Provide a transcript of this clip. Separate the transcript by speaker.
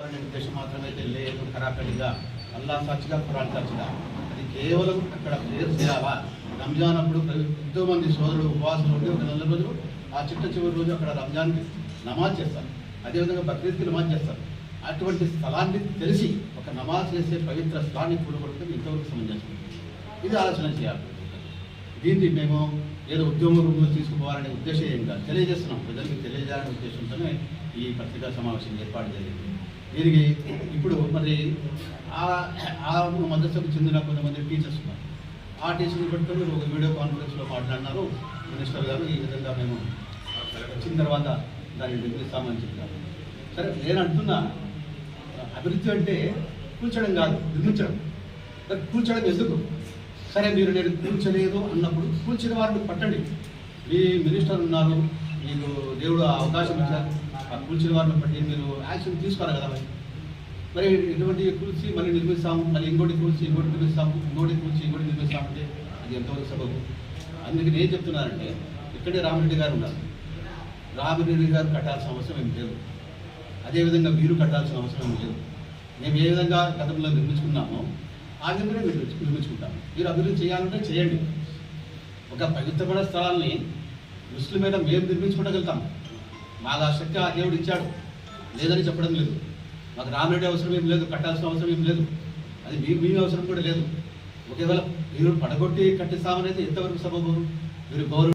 Speaker 1: ఉద్దేశం మాత్రమైతే లేదు. కరాకడిగా అల్లా సచ్చిగా ఖురాన్ సచ్చిగా అది కేవలం అక్కడ ప్రేయర్ చేయాలా. రంజాన్ అప్పుడు ఎంతో మంది సోదరులు ఉపవాసాలు ఉండి ఒక 4 రోజులు ఆ చివరి రోజు అక్కడ రంజాన్కి నమాజ్ చేస్తారు. అదేవిధంగా బక్రీద్కి నమాజ్ చేస్తారు. అటువంటి స్థలాన్ని తెలిసి ఒక నమాజ్ చేసే పవిత్ర స్థలాన్ని కూడగొట్టడం ఇంతవరకు సమంజసం. ఇది ఆలోచన చేయాలి. దీన్ని మేము ఏదో ఉద్యోగంలో తీసుకుపోవాలనే ఉద్దేశం ఏం కాదు, తెలియజేస్తున్నాం. ప్రజలకు తెలియజేయాలనే ఉద్దేశంతోనే ఈ పత్రికా సమావేశం ఏర్పాటు జరిగింది. దీనికి ఇప్పుడు మరి ఆ మదర్సకు చెందిన కొంతమంది టీచర్స్ ఉన్నారు. ఆ టీచర్ని పెట్టుకొని ఒక వీడియో కాన్ఫరెన్స్లో మాట్లాడినారు మినిస్టర్ గారు. ఈ విధంగా మేము వచ్చిన తర్వాత దాన్ని నిర్మిస్తామని చెప్పారు. సరే, నేను అంటున్నా అభివృద్ధి అంటే కూల్చడం కాదు, నిర్మించడం. కూల్చడం ఎందుకు? సరే, మీరు నేను కూల్చలేదు అన్నప్పుడు కూల్చిన వారిని పట్టండి. మీ మినిస్టర్ ఉన్నారు, మీకు దేవుడు అవకాశం ఇచ్చారు. ఆ కూల్చిన వారిని పట్టి మీరు యాక్షన్ తీసుకోవాలి కదా. మరి ఇటువంటి కూల్చి మళ్ళీ నిర్మిస్తాము, మళ్ళీ ఇంకోటి కూల్చి ఇంకోటి నిర్మిస్తాము, ఇంకోటి కూల్చి ఇంకోటి నిర్మిస్తామంటే అది ఎంతవరకు సబబు? అందుకే నేను చెప్తున్నానంటే, ఇక్కడే రామిరెడ్డి గారు ఉన్నారు. రామిరెడ్డి గారు కట్టాల్సిన అవసరం ఏం లేదు. అదేవిధంగా మీరు కట్టాల్సిన అవసరం ఏం లేదు. మేము ఏ విధంగా గతంలో నిర్మించుకున్నామో ఆ విధంగా నిర్మించుకుంటాము. మీరు అభివృద్ధి చేయాలంటే చేయండి. ఒక పవిత్రమైన స్థలాన్ని ముస్లిమైన మేము నిర్మించుకోగలుగుతాం. మాకు ఆ శక్తి ఆ దేవుడు ఇచ్చాడు, లేదని చెప్పడం లేదు. మాకు రామిరెడ్డి అవసరం ఏం లేదు, కట్టాల్సిన అవసరం ఏం లేదు. అది మీ అవసరం కూడా లేదు. ఒకవేళ మీరు పడగొట్టి కట్టిస్తామనేది ఎంతవరకు సబబు? మీరు గౌరవం